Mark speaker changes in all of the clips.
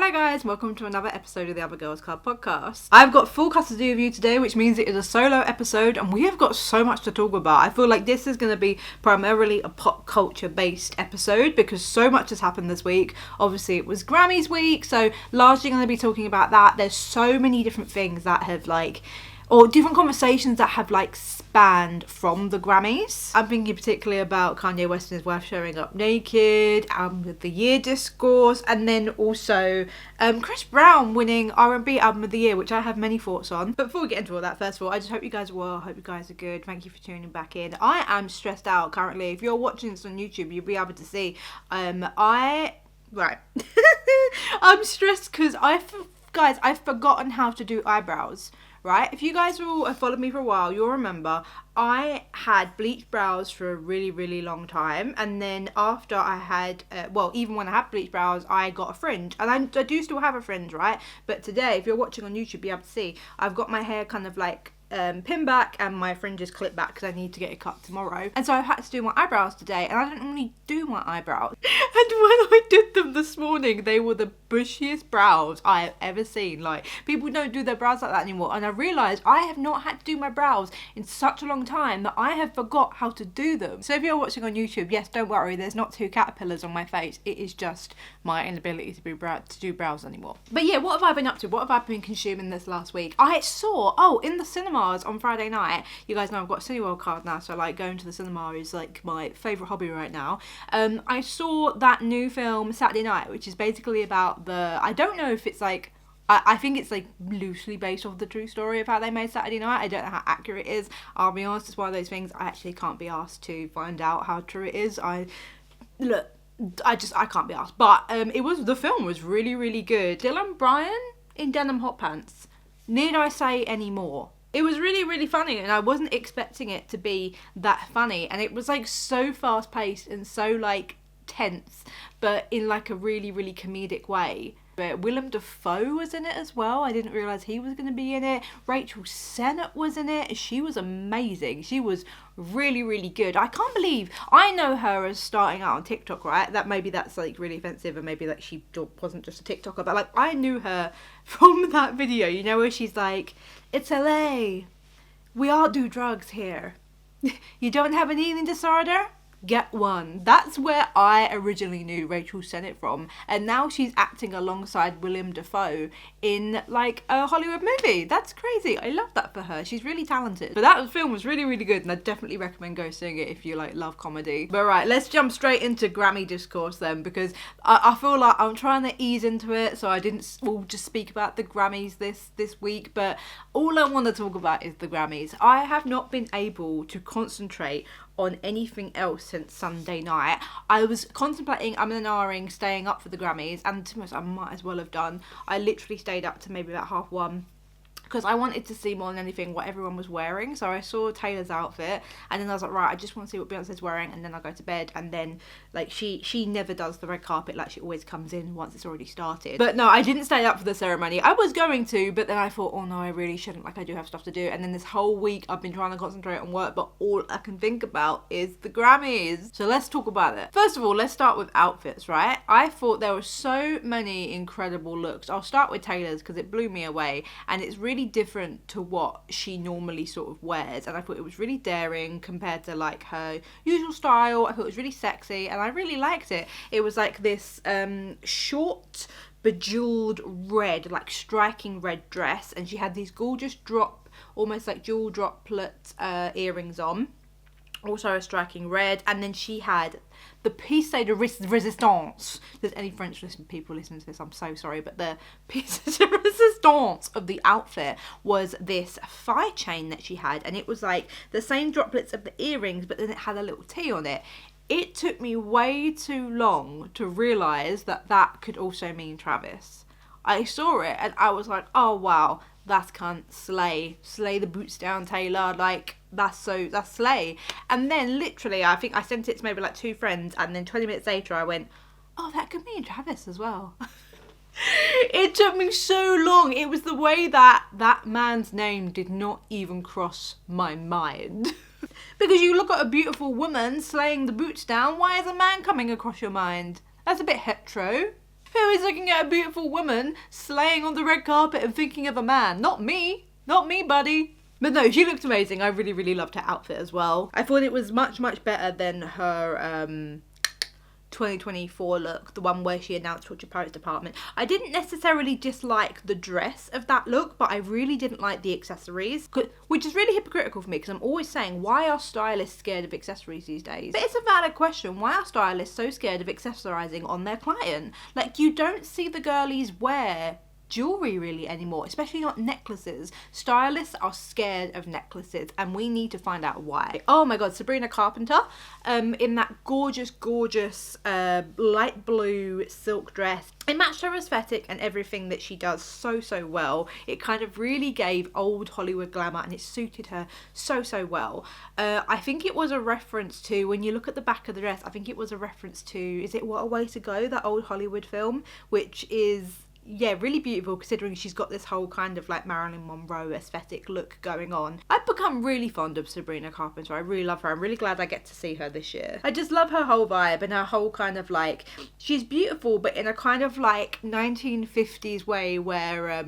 Speaker 1: Hello guys, welcome to another episode of the Other Girls Club podcast. I've got full custody of you today, which means it is a solo episode and we have got so much to talk about. I feel like this is going to be primarily a pop culture based episode because so much has happened this week. Obviously it was Grammys week, so largely going to be talking about that. There's so many different things that have or different conversations that have spanned from the Grammys. I'm thinking particularly about Kanye West and his wife showing up naked, Album of the Year discourse, and then also Chris Brown winning R&B Album of the Year, which I have many thoughts on. But before we get into all that, first of all, I just hope you guys are well. I hope you guys are good. Thank you for tuning back in. I am stressed out currently. If you're watching this on YouTube, you'll be able to see. I'm stressed because I've forgotten how to do eyebrows. Right, if you guys have followed me for a while, you'll remember I had bleached brows for a really, really long time. And then after I had, even when I had bleached brows, I got a fringe. And I do still have a fringe, right? But today, if you're watching on YouTube, you'll be able to see, I've got my hair kind of pin back and my fringes clip back because I need to get it cut tomorrow. And so I've had to do my eyebrows today, and I don't normally do my eyebrows. And when I did them this morning, they were the bushiest brows I have ever seen. People don't do their brows like that anymore, and I realised I have not had to do my brows in such a long time that I have forgot how to do them. So if you're watching on YouTube, yes, don't worry, there's not two caterpillars on my face. It is just my inability to do brows anymore. But yeah, what have I been up to? What have I been consuming this last week? I saw, in the cinemas on Friday night, you guys know I've got a Cineworld card now, so going to the cinema is my favourite hobby right now. I saw that new film Saturday Night, which is basically about I don't know if it's I think it's loosely based off the true story of how they made Saturday Night. I don't know how accurate it is. I'll be honest, it's one of those things I actually can't be asked to find out how true it is. I can't be asked. But the film was really, really good. Dylan Bryan in denim hot pants. Need I say any more? It was really, really funny, and I wasn't expecting it to be that funny. And it was so fast paced and so tense, but in a really, really comedic way. But Willem Dafoe was in it as well. I didn't realise he was going to be in it. Rachel Sennett was in it. She was amazing. She was really, really good. I can't believe I know her as starting out on TikTok, right? That's really offensive, and maybe she wasn't just a TikToker, but I knew her from that video, where she's it's LA. We all do drugs here. You don't have an eating disorder? Get one. That's where I originally knew Rachel Sennett from, and now she's acting alongside Willem Dafoe in a Hollywood movie. That's crazy. I love that for her. She's really talented. But that film was really, really good, and I definitely recommend go seeing it if you love comedy. But right, let's jump straight into Grammy discourse then, because I feel like I'm trying to ease into it, so I didn't all just speak about the Grammys this week, but all I want to talk about is the Grammys. I have not been able to concentrate on anything else since Sunday night. I was contemplating staying up for the Grammys, and to be honest, I might as well have done. I literally stayed up to maybe about 1:30 because I wanted to see more than anything what everyone was wearing. So I saw Taylor's outfit, and then I was like, right, I just want to see what Beyonce's wearing, and then I go to bed. And then she never does the red carpet, she always comes in once it's already started. But no, I didn't stay up for the ceremony. I was going to, but then I thought, oh no, I really shouldn't. I do have stuff to do. And then this whole week I've been trying to concentrate on work, but all I can think about is the Grammys. So let's talk about it. First of all, let's start with outfits, right? I thought there were so many incredible looks. I'll start with Taylor's because it blew me away, and it's really different to what she normally sort of wears, and I thought it was really daring compared to her usual style. I thought it was really sexy, and I really liked it. It was this short bejeweled red, striking red dress, and she had these gorgeous almost jewel droplet earrings on, also a striking red, and then she had the piece de resistance. If there's any French people listening to this, I'm so sorry, but the piece de resistance of the outfit was this thigh chain that she had, and it was the same droplets of the earrings, but then it had a little T on it. It took me way too long to realise that could also mean Travis. I saw it and I was like, oh wow, that's cunt, slay the boots down, Taylor, that's slay. And then literally, I think I sent it to maybe 2 friends, and then 20 minutes later I went, oh, that could mean Travis as well. It took me so long. It was the way that man's name did not even cross my mind. Because you look at a beautiful woman slaying the boots down, why is a man coming across your mind? That's a bit hetero. Who is looking at a beautiful woman slaying on the red carpet and thinking of a man? Not me. Not me, buddy. But no, she looked amazing. I really, really loved her outfit as well. I thought it was much, much better than her 2024 look, the one where she announced Torture Pirates Department. I didn't necessarily dislike the dress of that look, but I really didn't like the accessories, which is really hypocritical for me, because I'm always saying, why are stylists scared of accessories these days? But it's a valid question. Why are stylists so scared of accessorizing on their client? Like, you don't see the girlies wear jewelry really anymore, especially not necklaces. Stylists are scared of necklaces, and we need to find out why. Oh my god, Sabrina Carpenter in that gorgeous light blue silk dress. It matched her aesthetic and everything that she does so well. It kind of really gave old Hollywood glamour, and it suited her so well. I think it was a reference to, when you look at the back of the dress, I think it was a reference to, is it What a Way to Go, that old Hollywood film, which is, yeah, really beautiful, considering she's got this whole kind of like Marilyn Monroe aesthetic look going on. I've become really fond of Sabrina Carpenter. I really love her. I'm really glad I get to see her this year. I just love her whole vibe and her whole kind of like, she's beautiful, but in a kind of like 1950s way where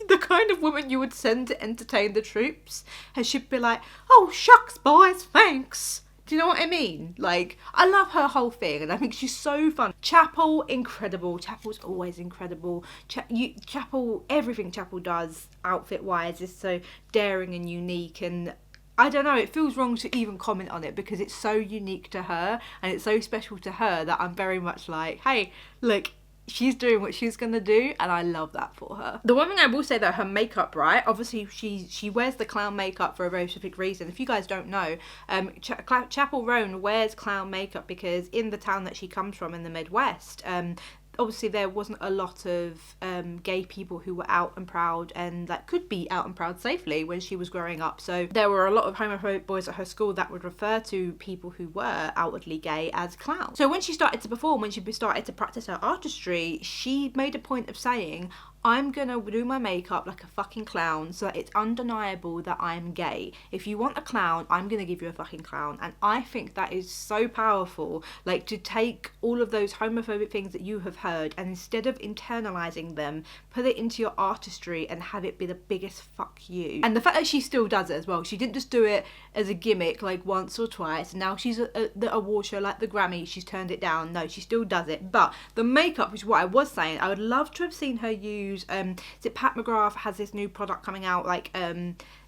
Speaker 1: the kind of woman you would send to entertain the troops, and she'd be like, oh shucks boys, thanks. Do you know what I mean? Like, I love her whole thing, and I think she's so fun. Chapel, incredible. Chapel's always incredible. Chapel, everything Chapel does outfit-wise is so daring and unique, and I don't know, it feels wrong to even comment on it because it's so unique to her, and it's so special to her that I'm very much like, hey, look, she's doing what she's gonna do, and I love that for her. The one thing I will say, that her makeup, right, obviously she wears the clown makeup for a very specific reason. If you guys don't know, Chapel Roan wears clown makeup because in the town that she comes from in the Midwest, obviously there wasn't a lot of gay people who were out and proud and that could be out and proud safely when she was growing up. So there were a lot of homophobic boys at her school that would refer to people who were outwardly gay as clowns. So when she started to perform, when she started to practice her artistry, she made a point of saying, I'm gonna do my makeup like a fucking clown so that it's undeniable that I'm gay. If you want a clown, I'm gonna give you a fucking clown. And I think that is so powerful, like to take all of those homophobic things that you have heard and instead of internalizing them, put it into your artistry and have it be the biggest fuck you. And the fact that she still does it as well. She didn't just do it as a gimmick like once or twice. Now she's at the award show like the Grammy, she's turned it down. No, she still does it. But the makeup, which is what I was saying, I would love to have seen her use, is it Pat McGrath has this new product coming out, like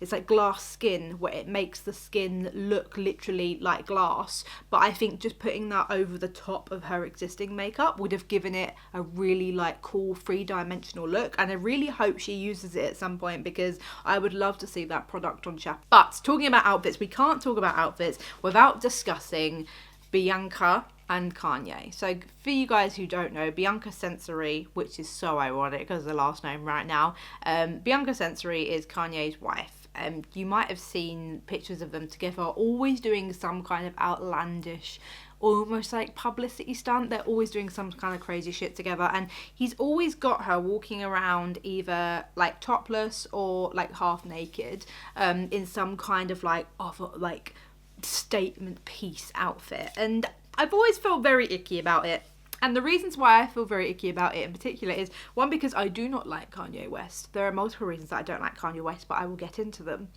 Speaker 1: it's like glass skin, where it makes the skin look literally like glass, but I think just putting that over the top of her existing makeup would have given it a really like cool 3-dimensional look, and I really hope she uses it at some point because I would love to see that product on Chapel. But talking about outfits, we can't talk about outfits without discussing Bianca and Kanye. So for you guys who don't know, Bianca Sensory, which is so ironic because the last name right now, Bianca Sensory is Kanye's wife. You might have seen pictures of them together, always doing some kind of outlandish, almost like publicity stunt. They're always doing some kind of crazy shit together, and he's always got her walking around either like topless or like half naked, in some kind of like statement piece outfit, and I've always felt very icky about it. And the reasons why I feel very icky about it in particular is, one, because I do not like Kanye West. There are multiple reasons that I don't like Kanye West, but I will get into them.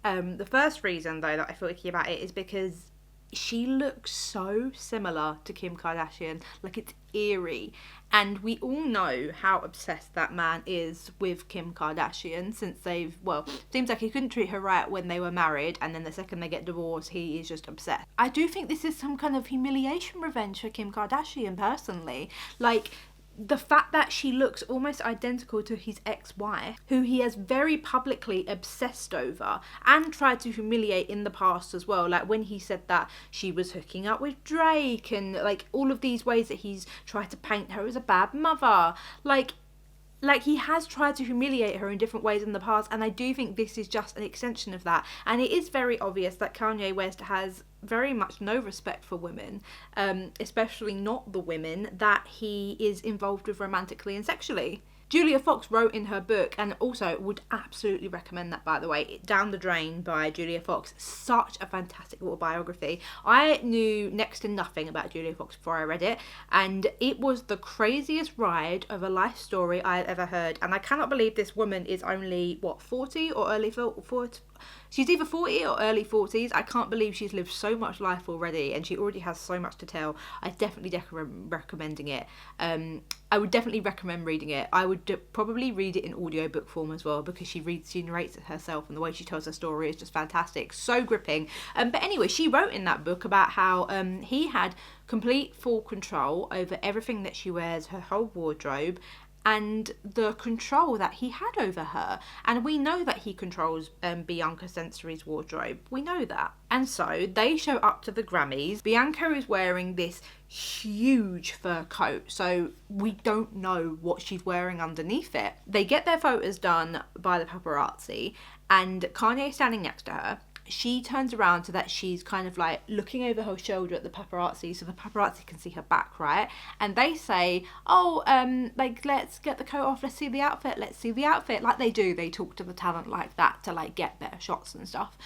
Speaker 1: The first reason, though, that I feel icky about it is because she looks so similar to Kim Kardashian. Like, it's eerie. And we all know how obsessed that man is with Kim Kardashian since seems like he couldn't treat her right when they were married, and then the second they get divorced, he is just obsessed. I do think this is some kind of humiliation revenge for Kim Kardashian, personally. Like, the fact that she looks almost identical to his ex-wife, who he has very publicly obsessed over and tried to humiliate in the past as well. Like when he said that she was hooking up with Drake, and like all of these ways that he's tried to paint her as a bad mother. Like he has tried to humiliate her in different ways in the past, and I do think this is just an extension of that. And it is very obvious that Kanye West has very much no respect for women, especially not the women that he is involved with romantically and sexually. Julia Fox wrote in her book, and also would absolutely recommend that, by the way, Down the Drain by Julia Fox. Such a fantastic autobiography. I knew next to nothing about Julia Fox before I read it, and it was the craziest ride of a life story I had ever heard. And I cannot believe this woman is only, 40 or early 40? She's either 40 or early 40s. I can't believe she's lived so much life already, and she already has so much to tell. I definitely recommending it. I would definitely recommend reading it. I would probably read it in audiobook form as well, because she narrates it herself, and the way she tells her story is just fantastic. So gripping. But anyway, she wrote in that book about how he had complete full control over everything that she wears, her whole wardrobe, and the control that he had over her. And we know that he controls Bianca Sensory's wardrobe. We know that. And so they show up to the Grammys. Bianca is wearing this huge fur coat, so we don't know what she's wearing underneath it. They get their photos done by the paparazzi, and Kanye is standing next to her. She turns around so that she's kind of like looking over her shoulder at the paparazzi, so the paparazzi can see her back, right? And they say, oh, like, let's get the coat off, let's see the outfit, like they do. They talk to the talent like that to like get better shots and stuff.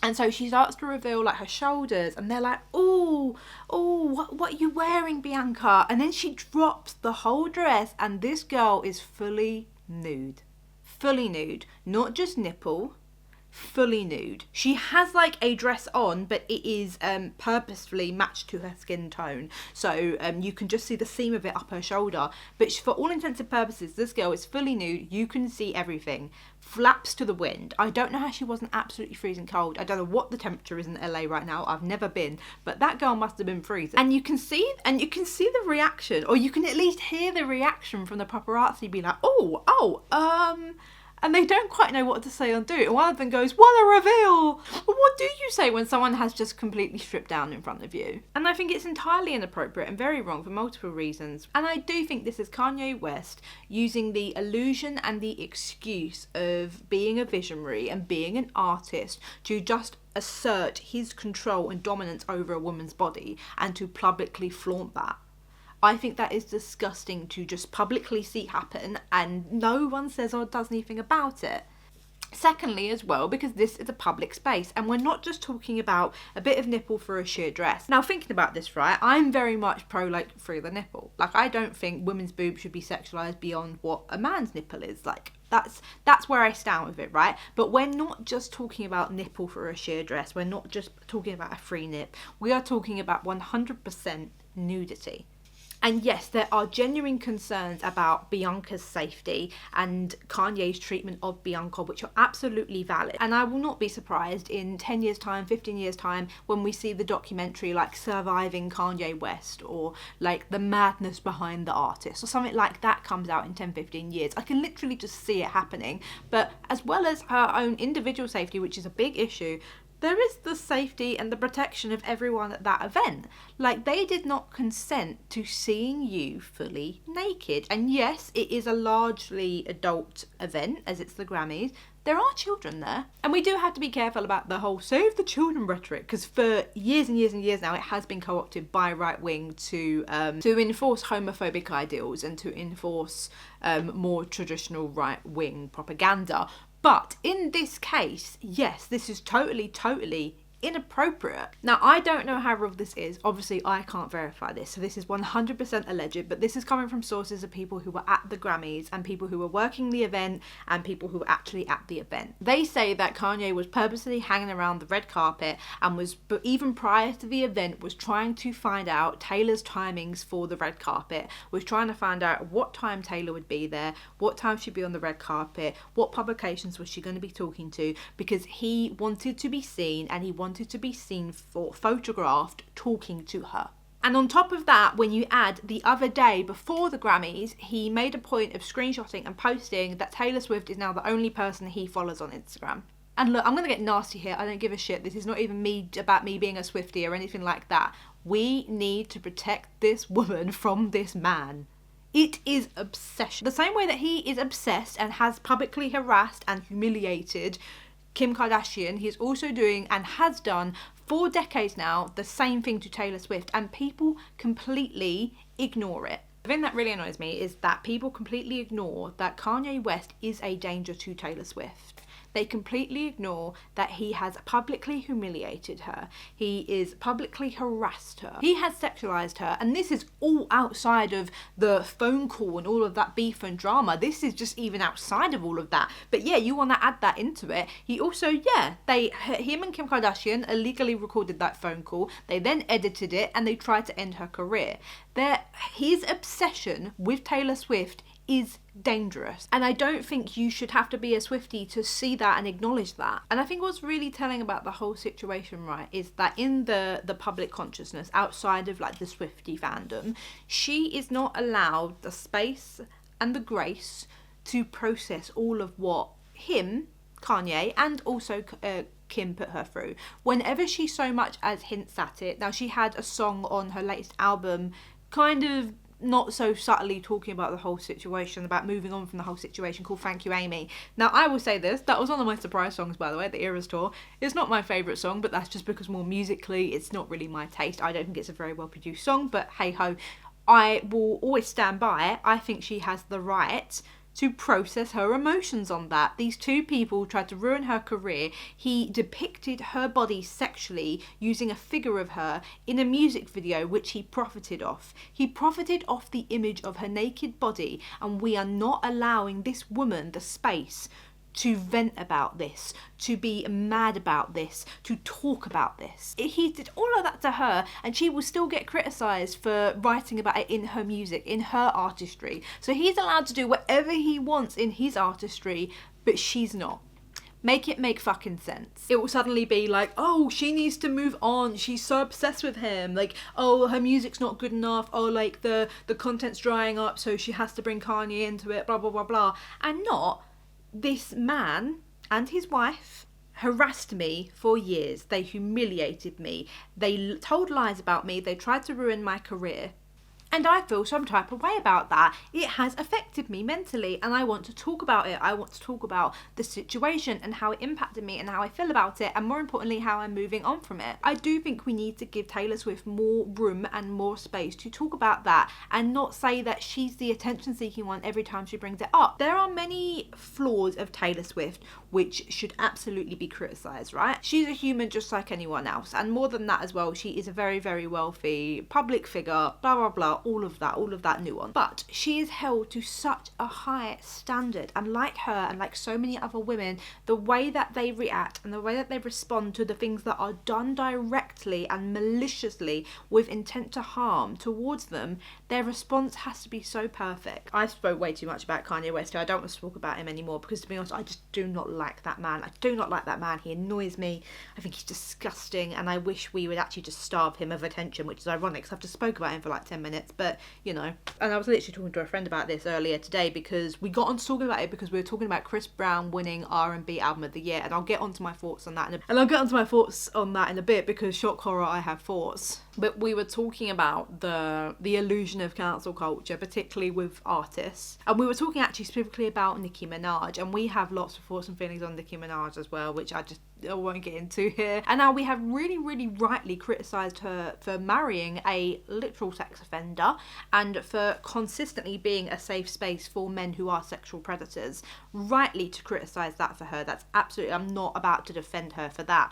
Speaker 1: And so she starts to reveal like her shoulders, and they're like, oh, what are you wearing, Bianca? And then she drops the whole dress, and this girl is fully nude, not just nipple, fully nude. She has like a dress on, but it is purposefully matched to her skin tone, so you can just see the seam of it up her shoulder. But for all intents and purposes, this girl is fully nude. You can see everything. Flaps to the wind. I don't know how she wasn't absolutely freezing cold. I don't know what the temperature is in LA right now. I've never been, but that girl must have been freezing. And you can see the reaction, or you can at least hear the reaction from the paparazzi be like, and they don't quite know what to say or do. And one of them goes, what a reveal! But what do you say when someone has just completely stripped down in front of you? And I think it's entirely inappropriate and very wrong for multiple reasons. And I do think this is Kanye West using the illusion and the excuse of being a visionary and being an artist to just assert his control and dominance over a woman's body, and to publicly flaunt that. I think that is disgusting to just publicly see happen, and no one says or does anything about it. Secondly, as well, because this is a public space, and we're not just talking about a bit of nipple for a sheer dress. Now, thinking about this, right, I'm very much pro, like, free the nipple. Like, I don't think women's boobs should be sexualised beyond what a man's nipple is. Like, that's where I stand with it, right? But we're not just talking about nipple for a sheer dress. We're not just talking about a free nip. We are talking about 100% nudity. And yes, there are genuine concerns about Bianca's safety and Kanye's treatment of Bianca, which are absolutely valid. And I will not be surprised in 10 years' time, 15 years' time, when we see the documentary like Surviving Kanye West, or like The Madness Behind the Artist, or something like that comes out in 10, 15 years. I can literally just see it happening. But as well as her own individual safety, which is a big issue, there is the safety and the protection of everyone at that event. Like, they did not consent to seeing you fully naked. And yes, it is a largely adult event, as it's the Grammys. There are children there. And we do have to be careful about the whole save the children rhetoric, because for years and years and years now, it has been co-opted by right wing to enforce homophobic ideals and to enforce more traditional right wing propaganda. But in this case, yes, this is totally inappropriate. Now, I don't know how real this is. Obviously, I can't verify this, so this is 100% alleged, but this is coming from sources of people who were at the Grammys and people who were working the event and people who were actually at the event. They say that Kanye was purposely hanging around the red carpet and was, but even prior to the event, was trying to find out Taylor's timings for the red carpet, was trying to find out what time Taylor would be there, what time she'd be on the red carpet, what publications was she going to be talking to, because he wanted to be seen, and he wanted to be seen photographed talking to her. And on top of that, when you add the other day before the Grammys, he made a point of screenshotting and posting that Taylor Swift is now the only person he follows on Instagram. And look, I'm going to get nasty here. I don't give a shit. This is not even about me being a Swiftie or anything like that. We need to protect this woman from this man. It is obsession. The same way that he is obsessed and has publicly harassed and humiliated Kim Kardashian, he is also doing and has done for decades now the same thing to Taylor Swift, and people completely ignore it. The thing that really annoys me is that people completely ignore that Kanye West is a danger to Taylor Swift. They completely ignore that he has publicly humiliated her. He is publicly harassed her. He has sexualized her. And this is all outside of the phone call and all of that beef and drama. This is just even outside of all of that. But yeah, you want to add that into it. He also, him and Kim Kardashian illegally recorded that phone call. They then edited it and they tried to end her career. His obsession with Taylor Swift is dangerous, and I don't think you should have to be a Swiftie to see that and acknowledge that. And I think what's really telling about the whole situation, right, is that in the public consciousness outside of like the Swiftie fandom, she is not allowed the space and the grace to process all of what Kanye, and also Kim put her through. Whenever she so much as hints at it, now she had a song on her latest album kind of not so subtly talking about the whole situation, about moving on from the whole situation, called Thank You Amy. Now I will say this, that was one of my surprise songs, by the way, the Eras tour. It's not my favourite song, but that's just because more musically it's not really my taste. I don't think it's a very well produced song, but hey ho, I will always stand by it. I think she has the right to process her emotions on that. These two people tried to ruin her career. He depicted her body sexually using a figure of her in a music video which he profited off. He profited off the image of her naked body, and we are not allowing this woman the space to vent about this, to be mad about this, to talk about this. He did all of that to her, and she will still get criticised for writing about it in her music, in her artistry. So he's allowed to do whatever he wants in his artistry, but she's not. Make it make fucking sense. It will suddenly be like, oh, she needs to move on. She's so obsessed with him. Like, oh, her music's not good enough. Oh, like the content's drying up, so she has to bring Kanye into it, blah, blah, blah, blah. And not, this man and his wife harassed me for years. They humiliated me. They told lies about me. They tried to ruin my career. And I feel some type of way about that. It has affected me mentally, and I want to talk about it. I want to talk about the situation and how it impacted me and how I feel about it, and more importantly, how I'm moving on from it. I do think we need to give Taylor Swift more room and more space to talk about that, and not say that she's the attention-seeking one every time she brings it up. There are many flaws of Taylor Swift which should absolutely be criticised, right? She's a human just like anyone else, and more than that as well, she is a very, very wealthy public figure, blah, blah, blah, all of that nuance. But she is held to such a high standard, and like her and like so many other women, the way that they react and the way that they respond to the things that are done directly and maliciously with intent to harm towards them, their response has to be so perfect. I spoke way too much about Kanye West here. I don't want to talk about him anymore because, to be honest, I just do not like that man. I do not like that man. He annoys me. I think he's disgusting, and I wish we would actually just starve him of attention, which is ironic because I've just spoke about him for like 10 minutes. But, you know, and I was literally talking to a friend about this earlier today because we got on to talking about it because we were talking about Chris Brown winning R&B Album of the Year, and I'll get onto my thoughts on that in a bit because shock horror, I have thoughts. But we were talking about the illusion of cancel culture, particularly with artists, and we were talking actually specifically about Nicki Minaj, and we have lots of thoughts and feelings on Nicki Minaj as well, which I won't get into here. And now we have really, really rightly criticised her for marrying a literal sex offender and for consistently being a safe space for men who are sexual predators. Rightly to criticise that for her. That's absolutely, I'm not about to defend her for that.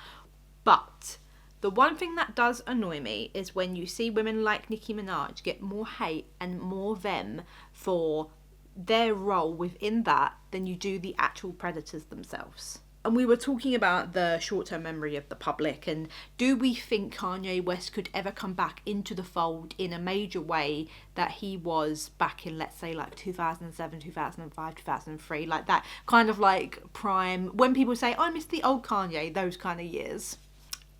Speaker 1: But the one thing that does annoy me is when you see women like Nicki Minaj get more hate and more venom for their role within that than you do the actual predators themselves. And we were talking about the short-term memory of the public, and do we think Kanye West could ever come back into the fold in a major way that he was back in, let's say, like 2007, 2005, 2003, like that kind of like prime, when people say, oh, I miss the old Kanye, those kind of years.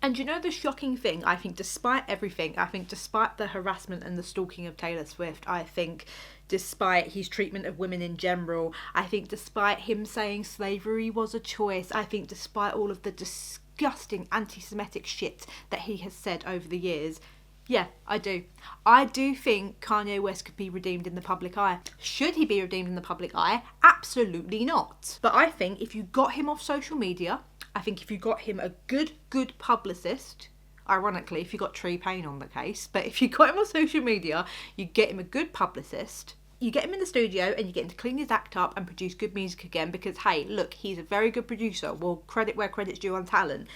Speaker 1: And you know the shocking thing, I think despite everything, I think despite the harassment and the stalking of Taylor Swift, I think despite his treatment of women in general, I think despite him saying slavery was a choice, I think despite all of the disgusting anti-Semitic shit that he has said over the years, yeah, I do. I do think Kanye West could be redeemed in the public eye. Should he be redeemed in the public eye? Absolutely not. But I think if you got him off social media, I think if you got him a good publicist, ironically, if you got T-Pain on the case. But if you got him on social media, you get him a good publicist. You get him in the studio and you get him to clean his act up and produce good music again because, hey, look, he's a very good producer. Well, credit where credit's due on talent.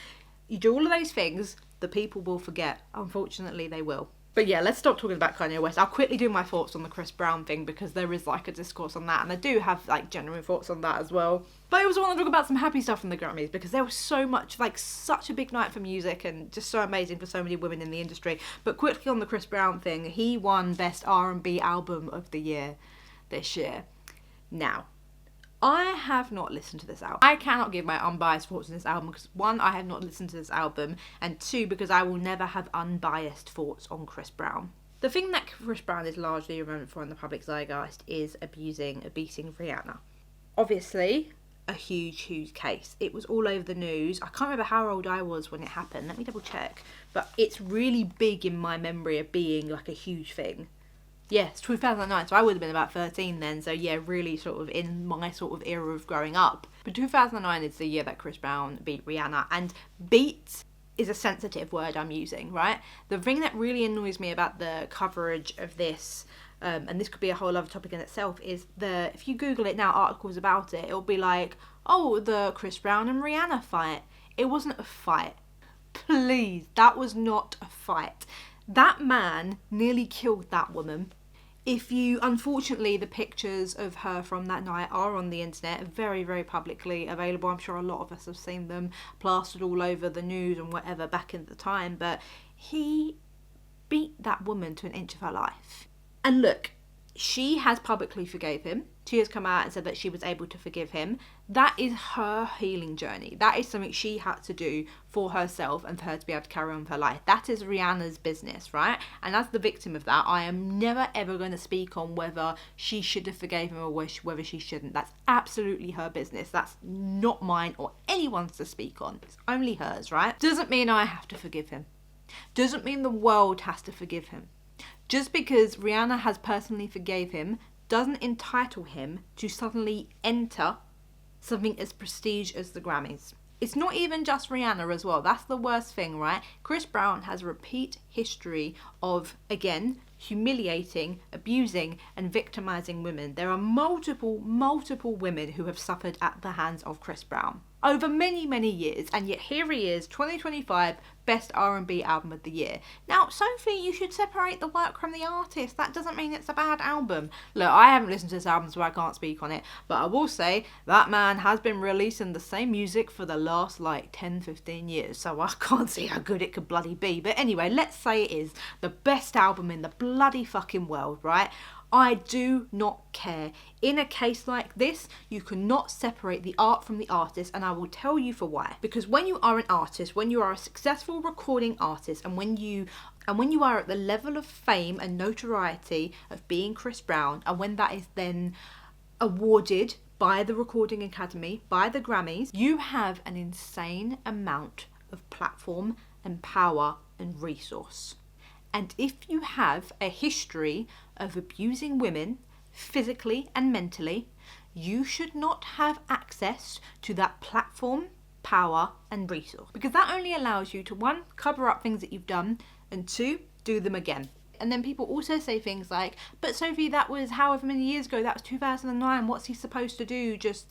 Speaker 1: You do all of those things, the people will forget. Unfortunately, they will. But yeah, let's stop talking about Kanye West. I'll quickly do my thoughts on the Chris Brown thing because there is like a discourse on that, and I do have like genuine thoughts on that as well. But I also want to talk about some happy stuff from the Grammys because there was so much, like such a big night for music and just so amazing for so many women in the industry. But quickly on the Chris Brown thing, he won Best R&B Album of the Year this year. Now, I have not listened to this album. I cannot give my unbiased thoughts on this album because one, I have not listened to this album, and two, because I will never have unbiased thoughts on Chris Brown. The thing that Chris Brown is largely remembered for in the public zeitgeist is beating Rihanna. Obviously, a huge case. It was all over the news. I can't remember how old I was when it happened. Let me double check. But it's really big in my memory of being like a huge thing. Yeah, it's 2009, so I would have been about 13 then, so yeah, really sort of in my sort of era of growing up. But 2009 is the year that Chris Brown beat Rihanna, and beat is a sensitive word I'm using, right? The thing that really annoys me about the coverage of this, and this could be a whole other topic in itself, is if you Google it now, articles about it, it'll be like, oh, the Chris Brown and Rihanna fight. It wasn't a fight. Please, that was not a fight. That man nearly killed that woman. Unfortunately, the pictures of her from that night are on the internet, very publicly available. I'm sure a lot of us have seen them plastered all over the news and whatever back in the time, but he beat that woman to an inch of her life. And look, she has publicly forgave him. She has come out and said that she was able to forgive him. That is her healing journey. That is something she had to do for herself and for her to be able to carry on with her life. That is Rihanna's business, right? And as the victim of that, I am never ever going to speak on whether she should have forgave him or whether she shouldn't. That's absolutely her business. That's not mine or anyone's to speak on. It's only hers, right? Doesn't mean I have to forgive him. Doesn't mean the world has to forgive him. Just because Rihanna has personally forgave him doesn't entitle him to suddenly enter something as prestige as the Grammys. It's not even just Rihanna as well. That's the worst thing, right? Chris Brown has a repeat history of, again, humiliating, abusing and victimizing women. There are multiple women who have suffered at the hands of Chris Brown over many years, and yet here he is, 2025, Best R&B Album of the Year. Now, Sophie, you should separate the work from the artist. That doesn't mean it's a bad album. Look, I haven't listened to this album, so I can't speak on it, but I will say that man has been releasing the same music for the last, 10-15 years, so I can't see how good it could bloody be. But anyway, let's say it is the best album in the bloody fucking world, right? I do not care. In a case like this, you cannot separate the art from the artist, and I will tell you for why. Because when you are an artist, when you are a successful recording artist, and when you are at the level of fame and notoriety of being Chris Brown, and when that is then awarded by the Recording Academy, by the Grammys, you have an insane amount of platform and power and resource. And if you have a history of abusing women physically and mentally, you should not have access to that platform, power and resource. Because that only allows you to, one, cover up things that you've done, and two, do them again. And then people also say things like, but Sophie, that was however many years ago, that was 2009, what's he supposed to do? Just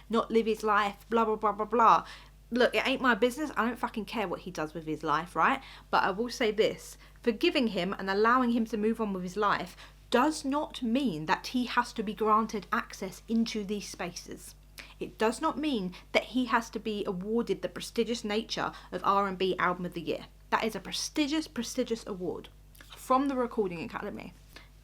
Speaker 1: not live his life, blah, blah, blah, blah, blah. Look, it ain't my business. I don't fucking care what he does with his life, right? But I will say this, forgiving him and allowing him to move on with his life does not mean that he has to be granted access into these spaces. It does not mean that he has to be awarded the prestigious nature of R&B Album of the Year. That is a prestigious award from the Recording Academy.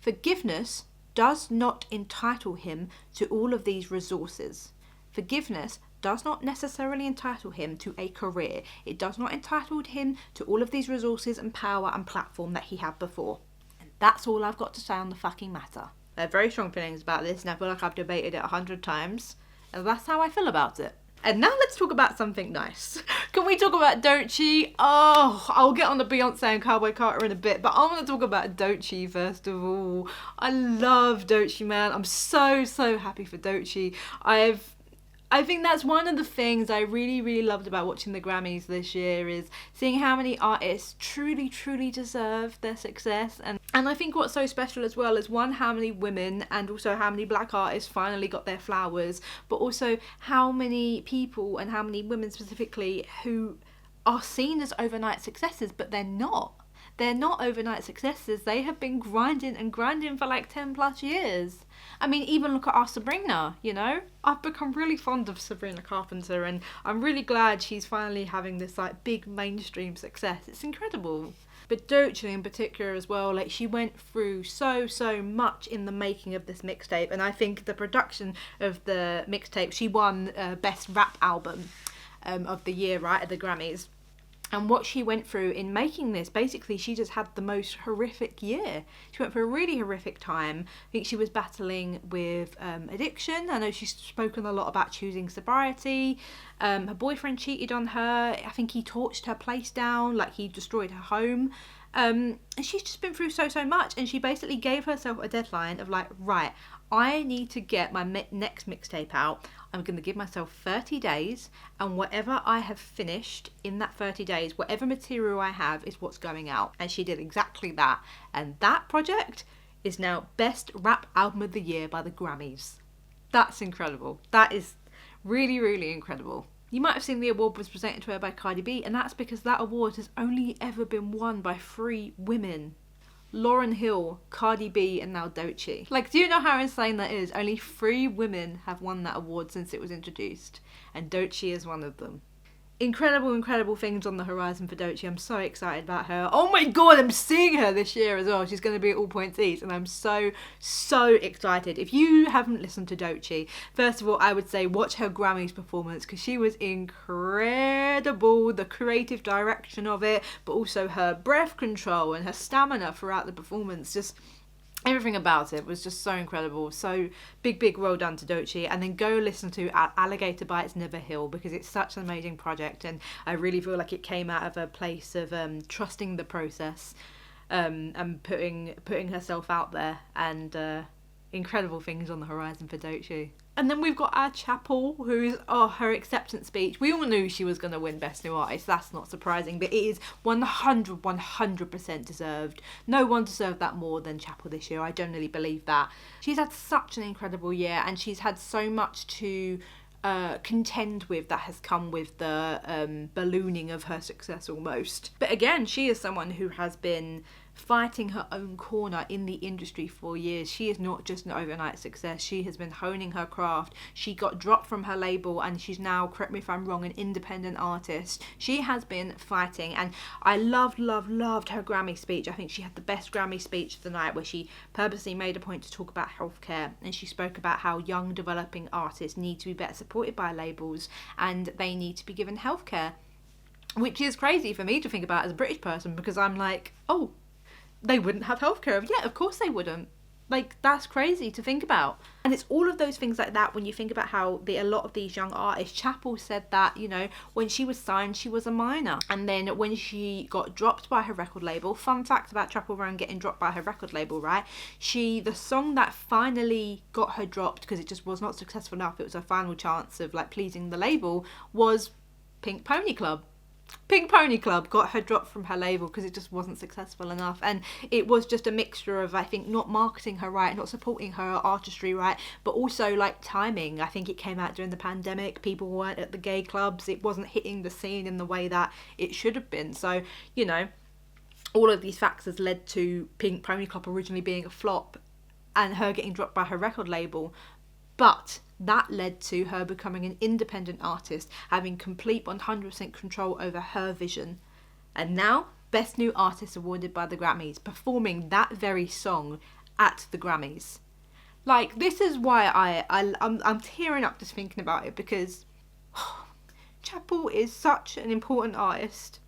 Speaker 1: Forgiveness does not entitle him to all of these resources. Forgiveness does not necessarily entitle him to a career. It does not entitle him to all of these resources and power and platform that he had before. And that's all I've got to say on the fucking matter. I have very strong feelings about this, and I feel like I've debated it 100 times, and that's how I feel about it. And now let's talk about something nice. Can we talk about Doechii? Oh, I'll get on the Beyonce and Cowboy Carter in a bit, but I want to talk about Doechii first of all. I love Doechii, man. I'm so happy for Doechii. I think that's one of the things I really, really loved about watching the Grammys this year, is seeing how many artists truly, truly deserve their success. And I think what's so special as well is, one, how many women and also how many black artists finally got their flowers, but also how many people and how many women specifically who are seen as overnight successes, but they're not. They're not overnight successes. They have been grinding and grinding for like 10 plus years. I mean, even look at our Sabrina, you know? I've become really fond of Sabrina Carpenter, and I'm really glad she's finally having this like big mainstream success. It's incredible. But Doechii in particular as well, like she went through so much in the making of this mixtape, and I think the production of the mixtape, she won Best Rap Album of the year, right, at the Grammys. And what she went through in making this, basically she just had the most horrific year. She went through a really horrific time. I think she was battling with addiction. I know she's spoken a lot about choosing sobriety. Her boyfriend cheated on her. I think he torched her place down, like he destroyed her home. And she's just been through so much, and she basically gave herself a deadline of like, right, I need to get my next mixtape out. I'm going to give myself 30 days, and whatever I have finished in that 30 days, whatever material I have is what's going out. And she did exactly that. And that project is now Best Rap Album of the Year by the Grammys. That's incredible. That is really, really incredible. You might have seen the award was presented to her by Cardi B, and that's because that award has only ever been won by 3 women. Lauryn Hill, Cardi B, and now Doechii. Like, do you know how insane that is? Only 3 women have won that award since it was introduced, and Doechii is one of them. Incredible things on the horizon for Doechii. I'm so excited about her. Oh my god, I'm seeing her this year as well. She's going to be at All Points East, and I'm so excited. If you haven't listened to Doechii, first of all, I would say watch her Grammys performance, because she was incredible. The creative direction of it, but also her breath control and her stamina throughout the performance, just everything about it was just so incredible. So big well done to Doechii. And then go listen to Alligator Bites Never Heal, because it's such an amazing project, and I really feel like it came out of a place of trusting the process and putting herself out there, and incredible things on the horizon for Doechii. And then we've got our Chapel, who's, her acceptance speech. We all knew she was going to win Best New Artist. That's not surprising, but it is 100% deserved. No one deserved that more than Chapel this year. I genuinely believe that. She's had such an incredible year, and she's had so much to contend with that has come with the ballooning of her success almost. But again, she is someone who has been fighting her own corner in the industry for years. She is not just an overnight success. She has been honing her craft. She got dropped from her label, and she's now, correct me if I'm wrong, an independent artist. She has been fighting, and I loved her Grammy speech. I think she had the best Grammy speech of the night, where she purposely made a point to talk about healthcare, and she spoke about how young developing artists need to be better supported by labels, and they need to be given healthcare, which is crazy for me to think about as a British person, because I'm like, oh, they wouldn't have healthcare. Yeah, of course they wouldn't. Like, that's crazy to think about. And it's all of those things like that when you think about how a lot of these young artists, Chapel said that, you know, when she was signed, she was a minor. And then when she got dropped by her record label, fun fact about Chapel Roan getting dropped by her record label, right? The song that finally got her dropped, because it just was not successful enough, it was her final chance of like pleasing the label, was Pink Pony Club. Pink Pony Club got her dropped from her label because it just wasn't successful enough, and it was just a mixture of, I think, not marketing her right, not supporting her artistry right, but also like timing. I think it came out during the pandemic, people weren't at the gay clubs, it wasn't hitting the scene in the way that it should have been. So, you know, all of these factors led to Pink Pony Club originally being a flop and her getting dropped by her record label. But that led to her becoming an independent artist, having complete 100% control over her vision. And now, Best New Artist awarded by the Grammys, performing that very song at the Grammys. Like, this is why I'm tearing up just thinking about it, because Chapel is such an important artist.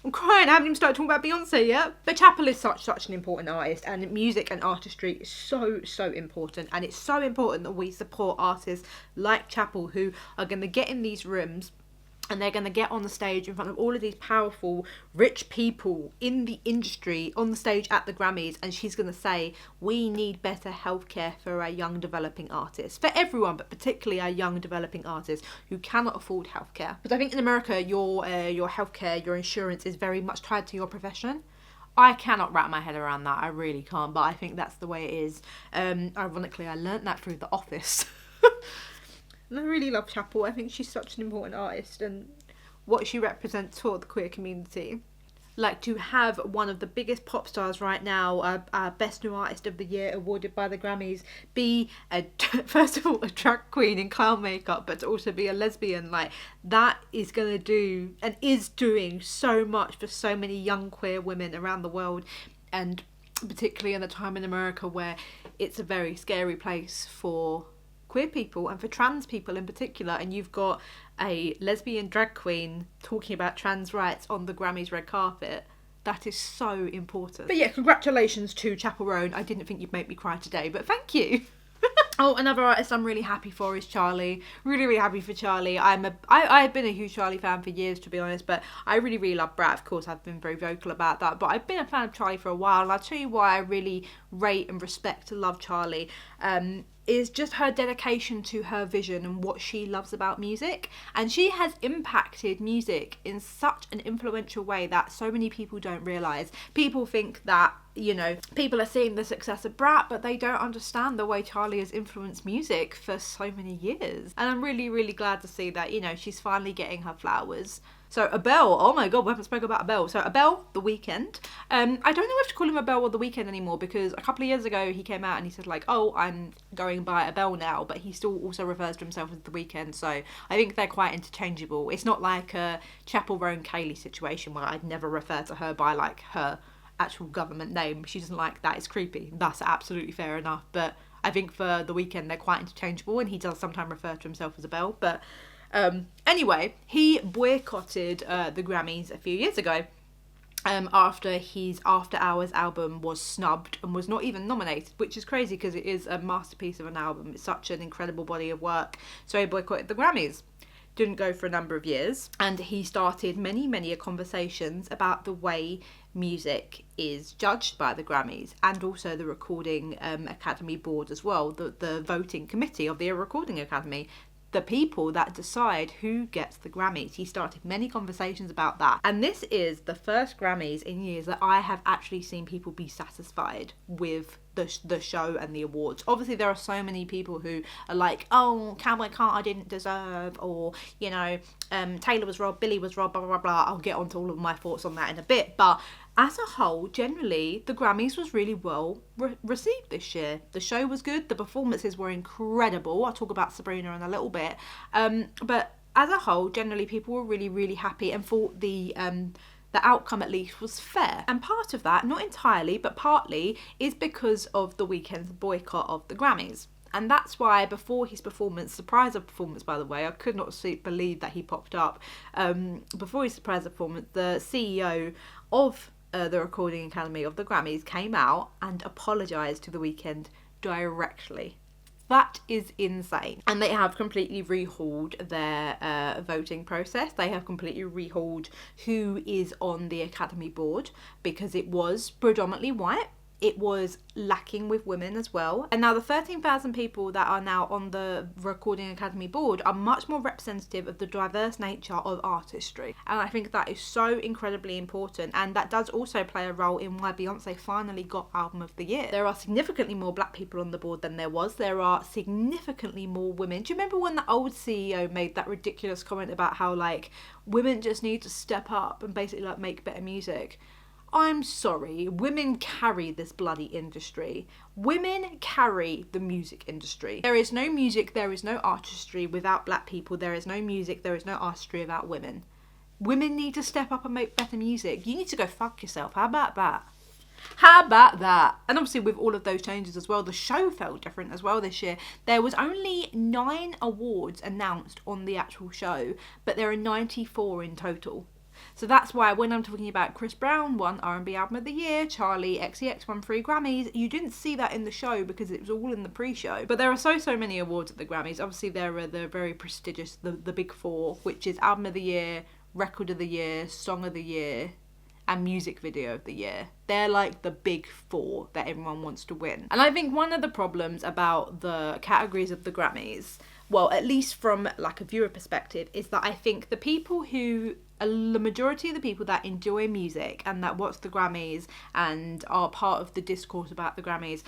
Speaker 1: I'm crying, I haven't even started talking about Beyonce yet. But Chapel is such an important artist, and music and artistry is so important. And it's so important that we support artists like Chapel, who are going to get in these rooms and they're going to get on the stage in front of all of these powerful, rich people in the industry on the stage at the Grammys, and she's going to say, we need better healthcare for our young developing artists. For everyone, but particularly our young developing artists who cannot afford healthcare. But I think in America, your healthcare, your insurance is very much tied to your profession. I cannot wrap my head around that. I really can't, but I think that's the way it is. Ironically, I learnt that through The Office. And I really love Chapel. I think she's such an important artist and what she represents for the queer community. Like, to have one of the biggest pop stars right now, our Best New Artist of the Year awarded by the Grammys, be first of all a drag queen in clown makeup, but to also be a lesbian, like, that is going to do and is doing so much for so many young queer women around the world, and particularly in a time in America where it's a very scary place for queer people and for trans people in particular, and you've got a lesbian drag queen talking about trans rights on the Grammys red carpet. That is so important. But yeah, congratulations to Chapel Roan. I didn't think you'd make me cry today, but thank you. Oh, another artist I'm really happy for is Charlie. Really, really happy for Charlie. I've been a huge Charlie fan for years, to be honest, but I really, really love Brat. Of course, I've been very vocal about that, but I've been a fan of Charlie for a while, and I'll tell you why I really rate and respect and love Charlie. Is just her dedication to her vision and what she loves about music. And she has impacted music in such an influential way that so many people don't realise. People think that, you know, people are seeing the success of Brat, but they don't understand the way Charlie has influenced music for so many years. And I'm really, really glad to see that, you know, she's finally getting her flowers. So Abel, oh my god, we haven't spoken about Abel. So Abel, The Weeknd. I don't know if to call him Abel or The Weeknd anymore, because a couple of years ago he came out and he said like, oh, I'm going by Abel now, but he still also refers to himself as The Weeknd. So I think they're quite interchangeable. It's not like a Chapel Roan Kaylee situation where I'd never refer to her by like her actual government name. She doesn't like that. It's creepy. That's absolutely fair enough. But I think for The Weeknd they're quite interchangeable, and he does sometimes refer to himself as Abel. But anyway, he boycotted the Grammys a few years ago after his After Hours album was snubbed and was not even nominated, which is crazy because it is a masterpiece of an album. It's such an incredible body of work. So he boycotted the Grammys. Didn't go for a number of years, and he started many conversations about the way music is judged by the Grammys, and also the Recording Academy Board as well, the voting committee of the Recording Academy, the people that decide who gets the Grammys. He started many conversations about that, and this is the first Grammys in years that I have actually seen people be satisfied with the show and the awards. Obviously there are so many people who are like, oh, Cowboy Carter I didn't deserve, or, you know, Taylor was robbed, Billy was robbed, blah blah blah. I'll get onto all of my thoughts on that in a bit, but as a whole, generally, the Grammys was really well received this year. The show was good, the performances were incredible. I'll talk about Sabrina in a little bit, but as a whole, generally people were really, really happy and thought the outcome at least was fair. And part of that, not entirely, but partly, is because of The Weeknd's boycott of the Grammys. And that's why before his performance, surprise of performance by the way, I could not believe that he popped up, before his surprise performance, the CEO of the Recording Academy of the Grammys came out and apologised to The Weeknd directly. That is insane. And they have completely rehauled their voting process. They have completely rehauled who is on the Academy Board, because it was predominantly white. It was lacking with women as well. And now the 13,000 people that are now on the Recording Academy Board are much more representative of the diverse nature of artistry. And I think that is so incredibly important. And that does also play a role in why Beyonce finally got Album of the Year. There are significantly more black people on the board than there was. There are significantly more women. Do you remember when the old CEO made that ridiculous comment about how, like, women just need to step up and basically, like, make better music? I'm sorry, women carry this bloody industry. Women carry the music industry. There is no music, there is no artistry without black people. There is no music, there is no artistry without women. Women need to step up and make better music. You need to go fuck yourself. How about that? How about that? And obviously with all of those changes as well, the show felt different as well this year. There was only 9 awards announced on the actual show, but there are 94 in total. So that's why when I'm talking about Chris Brown won R&B Album of the Year, Charlie XCX won 3 Grammys, you didn't see that in the show because it was all in the pre-show. But there are so many awards at the Grammys. Obviously there are the very prestigious, the big 4, which is Album of the Year, Record of the Year, Song of the Year, and Music Video of the Year. They're like the big 4 that everyone wants to win. And I think one of the problems about the categories of the Grammys, well, at least from like a viewer perspective, is that I think the people who, the majority of the people that enjoy music and that watch the Grammys and are part of the discourse about the Grammys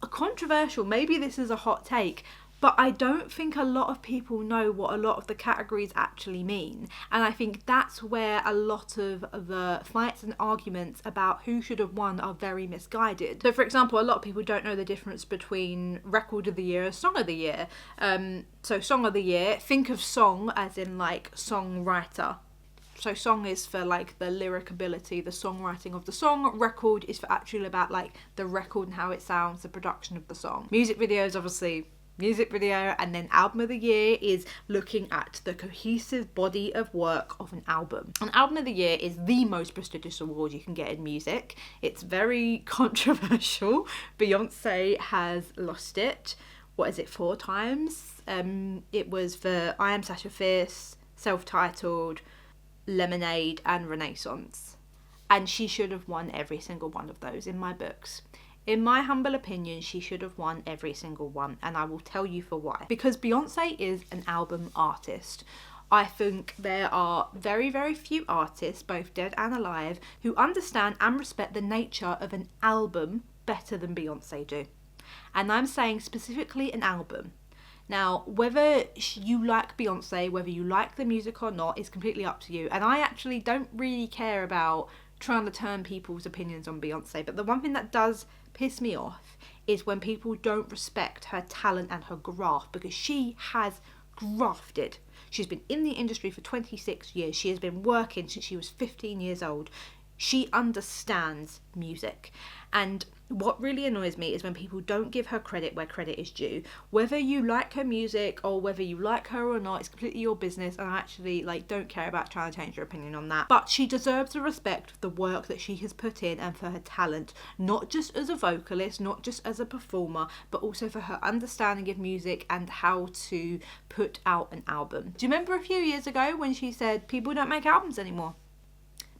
Speaker 1: are controversial. Maybe this is a hot take, but I don't think a lot of people know what a lot of the categories actually mean. And I think that's where a lot of the fights and arguments about who should have won are very misguided. So for example, a lot of people don't know the difference between Record of the Year and Song of the Year. So Song of the Year, think of song as in like songwriter. So song is for like the lyric ability, the songwriting of the song. Record is for actually about like the record and how it sounds, the production of the song. Music video is obviously music video, and then Album of the Year is looking at the cohesive body of work of an album. An Album of the Year is the most prestigious award you can get in music. It's very controversial. Beyonce has lost it. What is it, 4 times? It was for I Am Sasha Fierce, Self-Titled, Lemonade and Renaissance. And she should have won every single one of those in my books. In my humble opinion, she should have won every single one, and I will tell you for why. Because Beyonce is an album artist. I think there are very few artists, both dead and alive, who understand and respect the nature of an album better than Beyonce do. And I'm saying specifically an album. Now, whether you like Beyonce, whether you like the music or not, is completely up to you. And I actually don't really care about trying to turn people's opinions on Beyonce, but the one thing that does piss me off is when people don't respect her talent and her graft, because she has grafted. She's been in the industry for 26 years. She has been working since she was 15 years old. She understands music. And what really annoys me is when people don't give her credit where credit is due. Whether you like her music or whether you like her or not, it's completely your business, and I actually don't care about trying to change your opinion on that. But she deserves the respect for the work that she has put in and for her talent, not just as a vocalist, not just as a performer, but also for her understanding of music and how to put out an album. Do you remember a few years ago when she said people don't make albums anymore?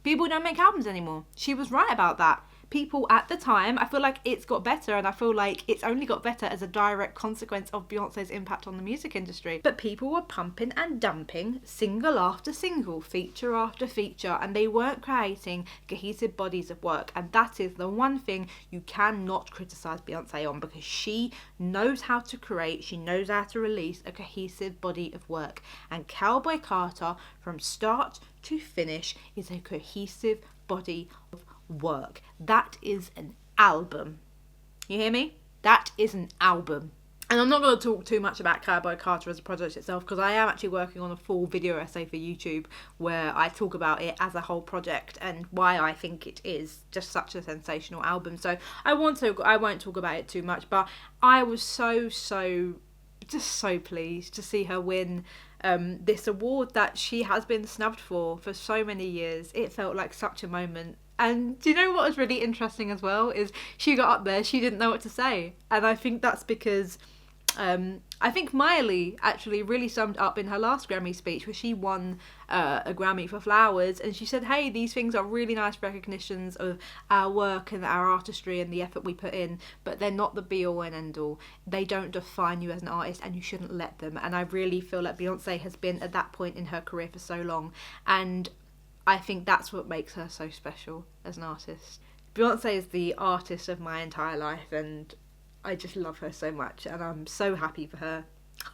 Speaker 1: People don't make albums anymore. She was right about that. People at the time, I feel like it's got better, and I feel like it's only got better as a direct consequence of Beyonce's impact on the music industry. But people were pumping and dumping single after single, feature after feature, and they weren't creating cohesive bodies of work. And that is the one thing you cannot criticise Beyonce on, because she knows how to create, she knows how to release a cohesive body of work. And Cowboy Carter, from start to finish, is a cohesive body of work. That is an album. You hear me? That is an album. And I'm not going to talk too much about Cowboy Carter as a project itself, because I am actually working on a full video essay for YouTube where I talk about it as a whole project and why I think it is just such a sensational album. So I won't talk about it too much, but I was so pleased to see her win this award that she has been snubbed for so many years. It felt like such a moment. And do you know what was really interesting as well is she got up there, she didn't know what to say. And I think that's because I think Miley actually really summed up in her last Grammy speech, where she won a Grammy for Flowers, and she said, hey, these things are really nice recognitions of our work and our artistry and the effort we put in, but they're not the be all and end all. They don't define you as an artist, and you shouldn't let them. And I really feel like Beyonce has been at that point in her career for so long, and I think that's what makes her so special as an artist. Beyonce is the artist of my entire life, and I just love her so much, and I'm so happy for her.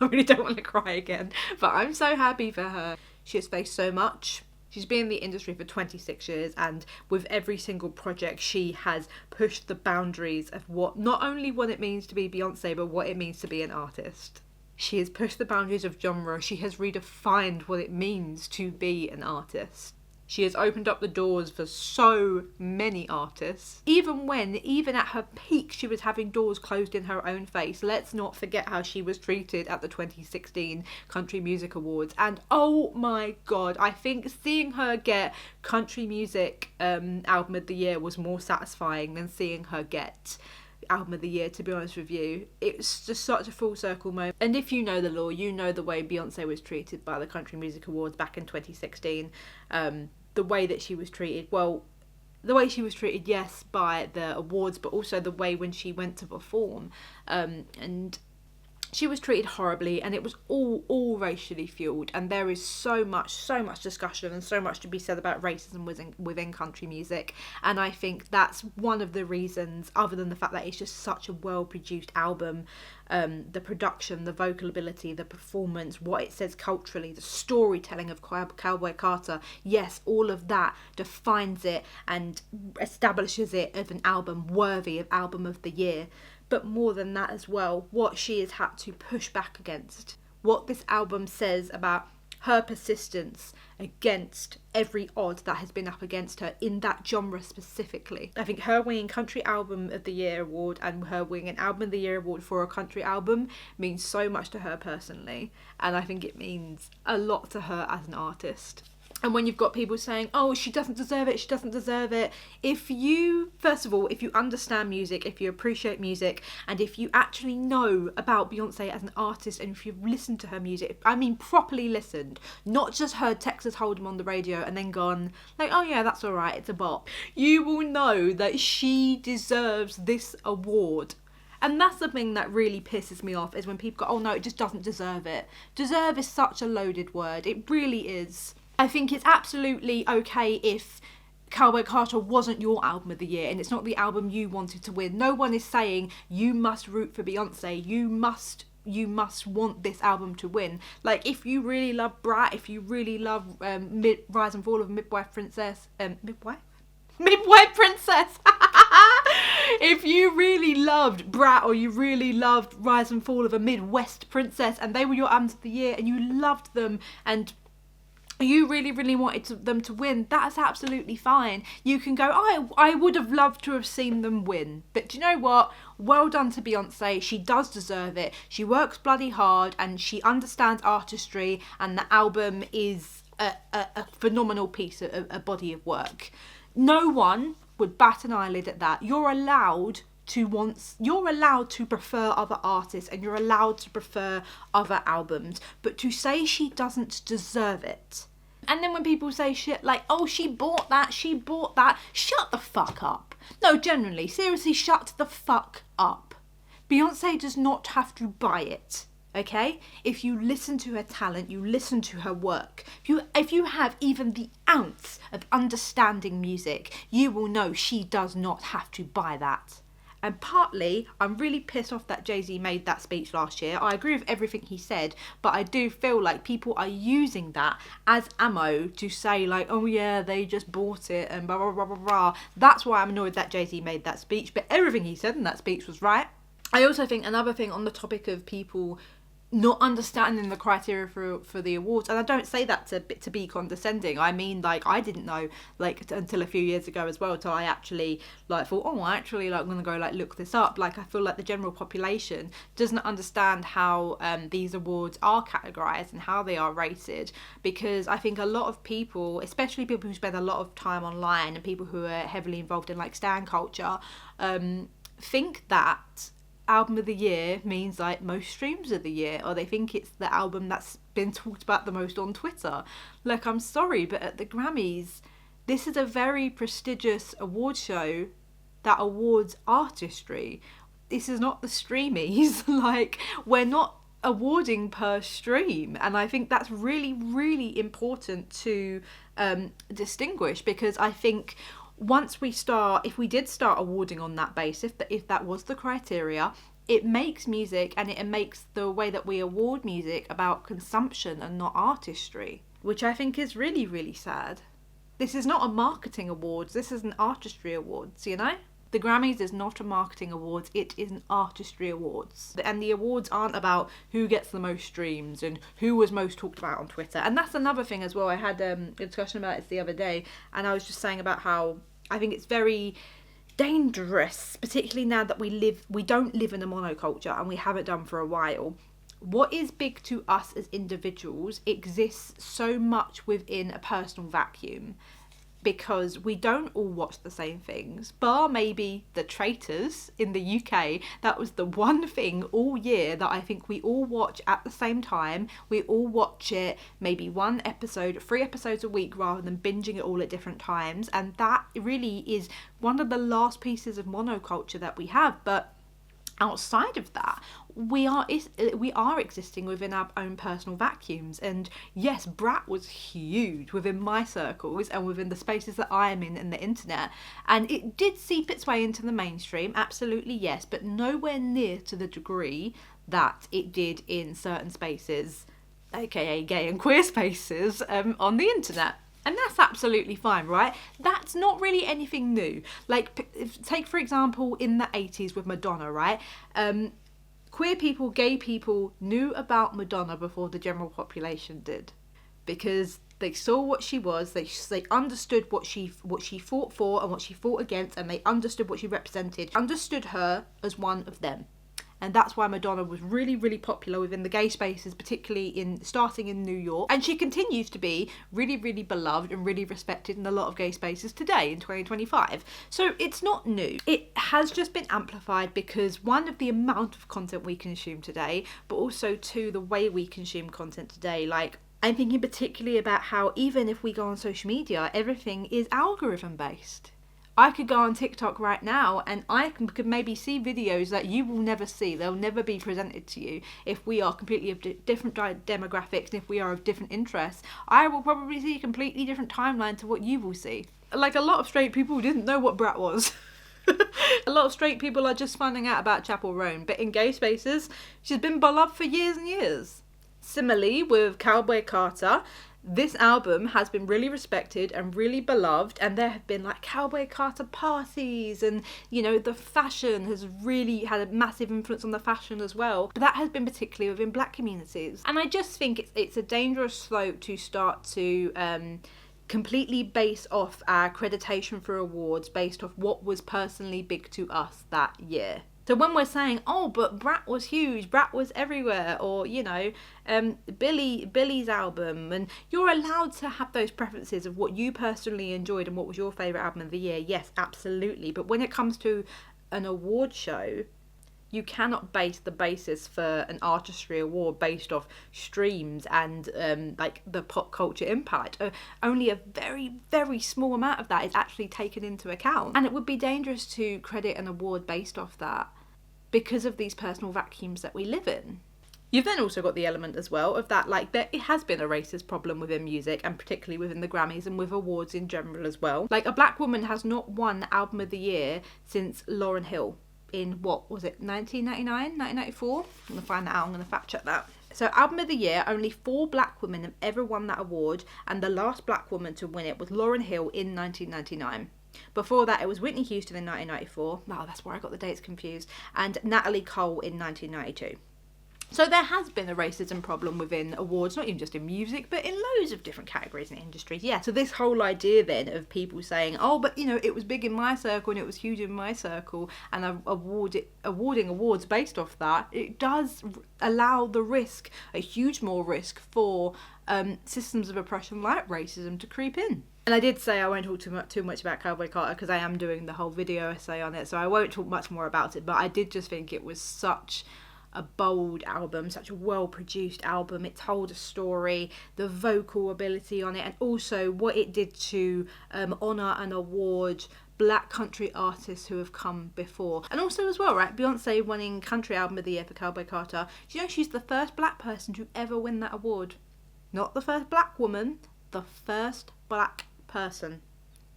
Speaker 1: I really don't want to cry again, but I'm so happy for her. She has faced so much. She's been in the industry for 26 years, and with every single project she has pushed the boundaries of not only what it means to be Beyonce, but what it means to be an artist. She has pushed the boundaries of genre. She has redefined what it means to be an artist. She has opened up the doors for so many artists. Even at her peak, she was having doors closed in her own face. Let's not forget how she was treated at the 2016 Country Music Awards. And oh my God, I think seeing her get Country Music Album of the Year was more satisfying than seeing her get Album of the Year, to be honest with you. It's just such a full circle moment. And if you know the law, you know the way Beyonce was treated by the Country Music Awards back in 2016. The way that she was treated, yes, by the awards, but also the way when she went to perform, and she was treated horribly, and it was all racially fueled. And there is so much discussion and so much to be said about racism within country music. And I think that's one of the reasons, other than the fact that it's just such a well-produced album, the production, the vocal ability, the performance, what it says culturally, the storytelling of Cowboy Carter, yes, all of that defines it and establishes it as an album worthy of Album of the Year. But more than that as well, what she has had to push back against, what this album says about her persistence against every odd that has been up against her in that genre specifically. I think her winning Country Album of the Year award and her winning an Album of the Year award for a country album means so much to her personally, and I think it means a lot to her as an artist. And when you've got people saying, oh, she doesn't deserve it, if you understand music, if you appreciate music, and if you actually know about Beyonce as an artist, and if you've listened to her music, I mean properly listened, not just heard Texas Hold'em on the radio and then gone, like, oh yeah, that's alright, it's a bop, you will know that she deserves this award. And that's the thing that really pisses me off, is when people go, oh no, it just doesn't deserve it. Deserve is such a loaded word, it really is. I think it's absolutely okay if Cowboy Carter wasn't your album of the year and it's not the album you wanted to win. No one is saying you must root for Beyonce. You must want this album to win. Like, if you really love Brat, if you really love Rise and Fall of a Midwife Princess, Midwife Princess. If you really loved Brat, or you really loved Rise and Fall of a Midwest Princess, and they were your albums of the year and you loved them and you really wanted them to win, that's absolutely fine. You can go, I would have loved to have seen them win. But do you know what? Well done to Beyonce. She does deserve it. She works bloody hard and she understands artistry, and the album is a phenomenal piece, a body of work. No one would bat an eyelid at that. You're allowed to prefer other artists and you're allowed to prefer other albums, but to say she doesn't deserve it. And then when people say shit like, oh, she bought that, shut the fuck up. No, genuinely, seriously, shut the fuck up. Beyonce does not have to buy it, okay? If you listen to her talent, you listen to her work, if you have even the ounce of understanding music, you will know she does not have to buy that. And partly, I'm really pissed off that Jay-Z made that speech last year. I agree with everything he said, but I do feel like people are using that as ammo to say like, oh yeah, they just bought it and blah, blah, blah, blah, blah. That's why I'm annoyed that Jay-Z made that speech, but everything he said in that speech was right. I also think another thing on the topic of people not understanding the criteria for the awards, and I don't say that to be condescending. I mean, like, I didn't know like until a few years ago as well, till I actually like thought, oh, I actually like gonna go like look this up. Like, I feel like the general population doesn't understand how these awards are categorized and how they are rated, because I think a lot of people, especially people who spend a lot of time online and people who are heavily involved in like stan culture, think that album of the year means like most streams of the year, or they think it's the album that's been talked about the most on Twitter. Like, I'm sorry, but at the Grammys, this is a very prestigious award show that awards artistry. This is not the Streamies. Like, we're not awarding per stream, and I think that's really important to distinguish, because I think if we did start awarding on that basis, if that was the criteria, it makes music and it makes the way that we award music about consumption and not artistry, which I think is really sad. This is not a marketing awards, this is an artistry awards, you know? The Grammys is not a marketing awards, it is an artistry awards. And the awards aren't about who gets the most streams and who was most talked about on Twitter. And that's another thing as well. I had a discussion about it the other day, and I was just saying about how I think it's very dangerous, particularly now that we don't live in a monoculture and we haven't done for a while. What is big to us as individuals exists so much within a personal vacuum, because we don't all watch the same things, bar maybe the Traitors in the UK. That was the one thing all year that I think we all watch at the same time. We all watch it maybe 3 episodes a week rather than binging it all at different times, and that really is one of the last pieces of monoculture that we have. But outside of that, we are existing within our own personal vacuums. And yes, Brat was huge within my circles and within the spaces that I am in the internet, and it did seep its way into the mainstream, absolutely yes, but nowhere near to the degree that it did in certain spaces, aka gay and queer spaces, on the internet. And that's absolutely fine, right? That's not really anything new. Like, take for example in the 80s with Madonna, right? Queer people, gay people knew about Madonna before the general population did, because they saw what she was, they understood what she fought for and what she fought against, and they understood what she represented, understood her as one of them. And that's why Madonna was really, really popular within the gay spaces, particularly starting in New York. And she continues to be really, really beloved and really respected in a lot of gay spaces today in 2025. So it's not new. It has just been amplified because, one, of the amount of content we consume today, but also two, the way we consume content today. Like, I'm thinking particularly about how even if we go on social media, everything is algorithm based. I could go on TikTok right now and I could maybe see videos that you will never see. They'll never be presented to you. If we are completely of different demographics and if we are of different interests, I will probably see a completely different timeline to what you will see. Like, a lot of straight people didn't know what Brat was. A lot of straight people are just finding out about Chapel Roan, but in gay spaces, she's been beloved for years and years. Similarly with Cowboy Carter, this album has been really respected and really beloved, and there have been like Cowboy Carter parties, and you know, the fashion has really had a massive influence on the fashion as well, but that has been particularly within black communities. And I just think it's a dangerous slope to start to completely base off our accreditation for awards based off what was personally big to us that year. So when we're saying, oh, but Brat was huge, Brat was everywhere, or, you know, Billy's album, and you're allowed to have those preferences of what you personally enjoyed and what was your favourite album of the year, yes, absolutely. But when it comes to an award show, you cannot base the basis for an artistry award based off streams and like the pop culture impact. Only a very, very small amount of that is actually taken into account. And it would be dangerous to credit an award based off that because of these personal vacuums that we live in. You've then also got the element as well of that, like, there it has been a racist problem within music, and particularly within the Grammys and with awards in general as well. Like, a black woman has not won Album of the Year since Lauryn Hill in, what was it, 1999, 1994? I'm going to find that out, I'm going to fact check that. So Album of the Year, only 4 black women have ever won that award, and the last black woman to win it was Lauryn Hill in 1999. Before that, it was Whitney Houston in 1994. Wow, that's where I got the dates confused. And Natalie Cole in 1992. So there has been a racism problem within awards, not even just in music, but in loads of different categories and industries. Yeah, so this whole idea then of people saying, oh, but you know, it was big in my circle and it was huge in my circle, and awarding awards based off that, it does allow the risk, a huge more risk for systems of oppression like racism to creep in. And I did say I won't talk too much about Cowboy Carter because I am doing the whole video essay on it, so I won't talk much more about it, but I did just think it was such a bold album, such a well-produced album. It told a story, the vocal ability on it, and also what it did to honour and award black country artists who have come before. And also as well, right, Beyonce winning Country Album of the Year for Cowboy Carter. Do you know she's the first black person to ever win that award? Not the first black woman, the first black person.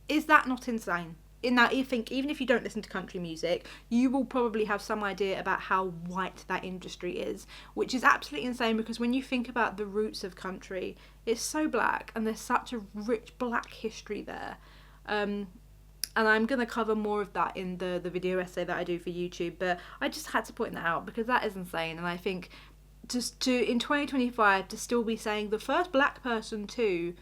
Speaker 1: Is that not insane? Now, you think, even if you don't listen to country music, you will probably have some idea about how white that industry is, which is absolutely insane, because when you think about the roots of country, it's so black and there's such a rich black history there. And I'm going to cover more of that in the video essay that I do for YouTube, but I just had to point that out because that is insane. And I think just to, in 2025, to still be saying the first black person too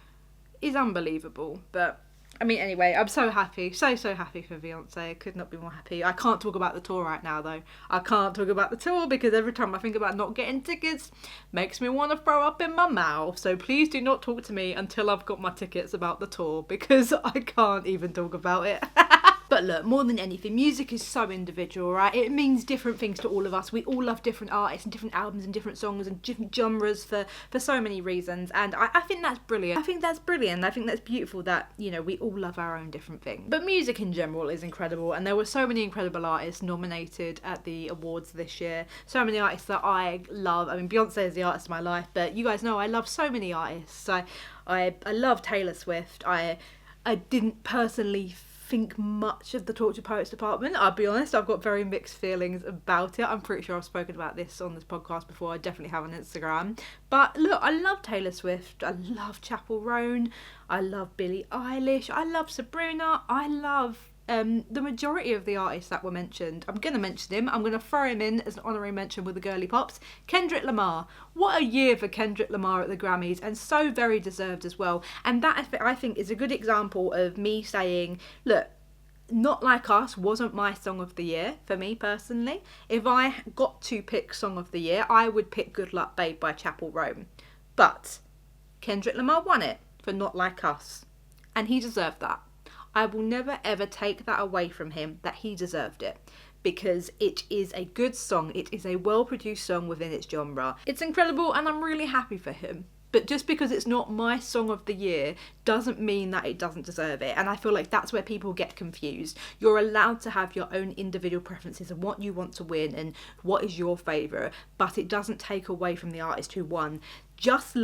Speaker 1: is unbelievable. But I mean, anyway, I'm so happy, so happy for Beyonce. I could not be more happy. I can't talk about the tour right now though. I can't talk about the tour because every time I think about not getting tickets, makes me want to throw up in my mouth. So please do not talk to me until I've got my tickets about the tour because I can't even talk about it. But look, more than anything, music is so individual, right? It means different things to all of us. We all love different artists and different albums and different songs and different genres for so many reasons. And I think that's brilliant. I think that's brilliant. I think that's beautiful that, you know, we all love our own different things. But music in general is incredible. And there were so many incredible artists nominated at the awards this year. So many artists that I love. I mean, Beyonce is the artist of my life, but you guys know I love so many artists. I love Taylor Swift. I didn't personally think much of the Tortured Poets department. I'll be honest, I've got very mixed feelings about it. I'm pretty sure I've spoken about this on this podcast before. I definitely have on Instagram. But look, I love Taylor Swift. I love Chappell Roan. I love Billie Eilish. I love Sabrina. I love the majority of the artists that were mentioned. I'm going to mention him. I'm going to throw him in as an honorary mention with the girly pops. Kendrick Lamar. What a year for Kendrick Lamar at the Grammys, and so very deserved as well. And that, I think, is a good example of me saying, look, Not Like Us wasn't my song of the year for me personally. If I got to pick song of the year, I would pick Good Luck Babe by Chappell Roan. But Kendrick Lamar won it for Not Like Us, and he deserved that. I will never ever take that away from him, that he deserved it, because it is a good song. It is a well-produced song within its genre. It's incredible and I'm really happy for him. But just because it's not my song of the year doesn't mean that it doesn't deserve it. And I feel like that's where people get confused. You're allowed to have your own individual preferences and what you want to win and what is your favourite, but it doesn't take away from the artist who won. Just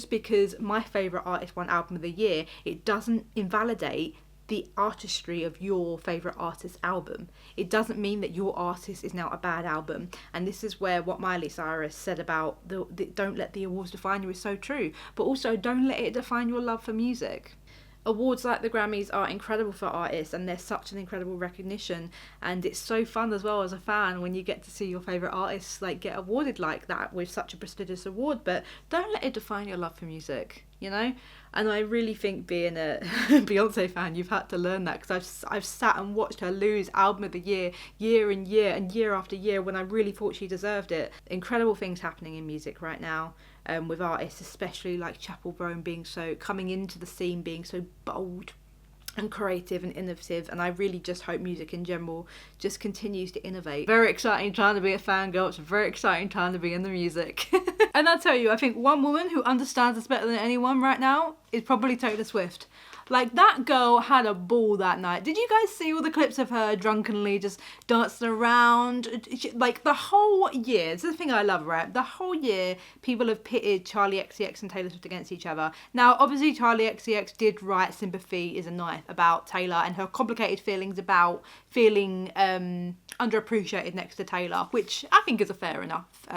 Speaker 1: because my favourite artist won Album of the Year, it doesn't invalidate the artistry of your favourite artist's album. It doesn't mean that your artist is now a bad album. And this is where what Miley Cyrus said about the don't let the awards define you is so true. But also don't let it define your love for music. Awards like the Grammys are incredible for artists, and they're such an incredible recognition, and it's so fun as well as a fan when you get to see your favourite artists like get awarded like that with such a prestigious award. But don't let it define your love for music, you know? And I really think being a Beyonce fan, you've had to learn that, because I've sat and watched her lose Album of the Year, year and year and year after year, when I really thought she deserved it. Incredible things happening in music right now, with artists, especially like Chappell Roan coming into the scene, being so bold and creative and innovative, and I really just hope music in general just continues to innovate. Very exciting time to be a fangirl. It's a very exciting time to be in the music. And I'll tell you, I think one woman who understands this better than anyone right now is probably Taylor Swift. Like, that girl had a ball that night. Did you guys see all the clips of her drunkenly just dancing around? Like, the whole year, this is the thing I love, right? The whole year, people have pitted Charli XCX and Taylor Swift against each other. Now, obviously, Charli XCX did write Sympathy is a Knife about Taylor and her complicated feelings about feeling underappreciated next to Taylor, which I think is a fair enough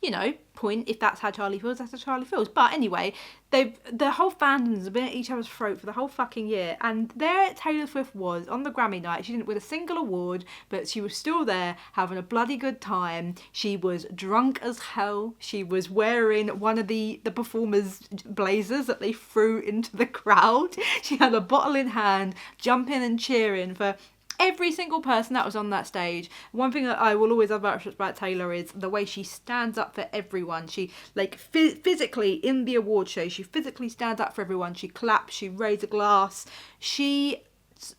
Speaker 1: you know, point. If that's how Charli feels, that's how Charli feels. But anyway, the whole fandoms have been at each other's throat for the whole fucking year. And there Taylor Swift was on the Grammy night. She didn't win a single award, but she was still there having a bloody good time. She was drunk as hell. She was wearing one of the performers' blazers that they threw into the crowd. She had a bottle in hand, jumping and cheering for every single person that was on that stage. One thing that I will always love about Taylor is the way she stands up for everyone. She, like, physically, in the award show, she physically stands up for everyone. She claps, she raises a glass.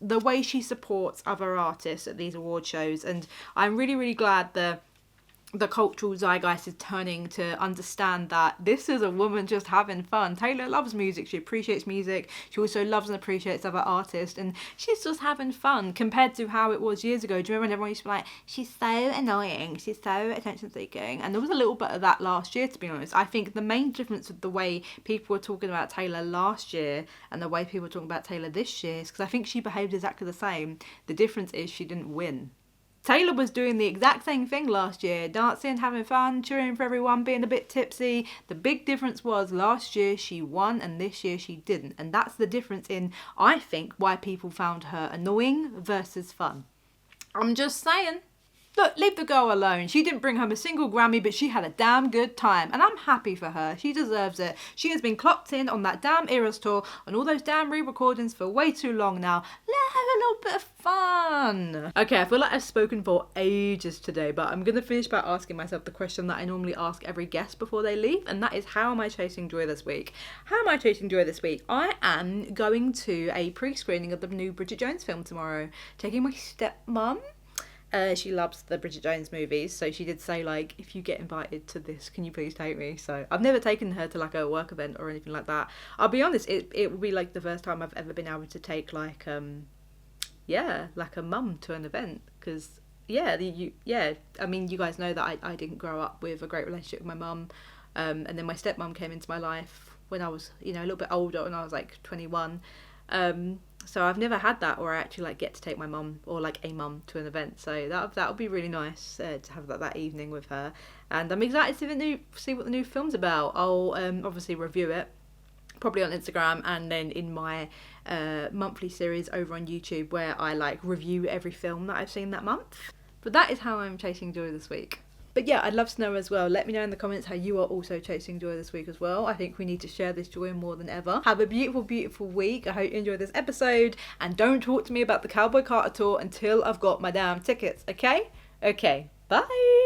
Speaker 1: The way she supports other artists at these award shows. And I'm really, really glad the cultural zeitgeist is turning to understand that this is a woman just having fun. Taylor loves music. She appreciates music. She also loves and appreciates other artists. And she's just having fun compared to how it was years ago. Do you remember when everyone used to be like, she's so annoying, she's so attention-seeking? And there was a little bit of that last year, to be honest. I think the main difference with the way people were talking about Taylor last year and the way people were talking about Taylor this year is because I think she behaved exactly the same. The difference is she didn't win. Taylor was doing the exact same thing last year, dancing, having fun, cheering for everyone, being a bit tipsy. The big difference was last year she won and this year she didn't. And that's the difference in, I think, why people found her annoying versus fun. I'm just saying. Look, leave the girl alone. She didn't bring home a single Grammy, but she had a damn good time. And I'm happy for her. She deserves it. She has been clocked in on that damn Eras tour and all those damn re-recordings for way too long now. Let's have a little bit of fun. Okay, I feel like I've spoken for ages today, but I'm going to finish by asking myself the question that I normally ask every guest before they leave, and that is, how am I chasing joy this week? How am I chasing joy this week? I am going to a pre-screening of the new Bridget Jones film tomorrow, taking my stepmom. She loves the Bridget Jones movies, so she did say, like, if you get invited to this, can you please take me? So I've never taken her to like a work event or anything like that. I'll be honest, it will be like the first time I've ever been able to take like like a mum to an event, because I mean, you guys know that I didn't grow up with a great relationship with my mum, and then my stepmom came into my life when I was, you know, a little bit older, when I was like 21. So I've never had that, or I actually like get to take my mum or like a mum to an event. So that would be really nice to have that evening with her. And I'm excited to see what the new film's about. I'll obviously review it, probably on Instagram, and then in my monthly series over on YouTube, where I like review every film that I've seen that month. But that is how I'm chasing joy this week. But yeah, I'd love to know as well. Let me know in the comments how you are also chasing joy this week as well. I think we need to share this joy more than ever. Have a beautiful, beautiful week. I hope you enjoyed this episode. And don't talk to me about the Cowboy Carter tour until I've got my damn tickets, okay? Okay, bye!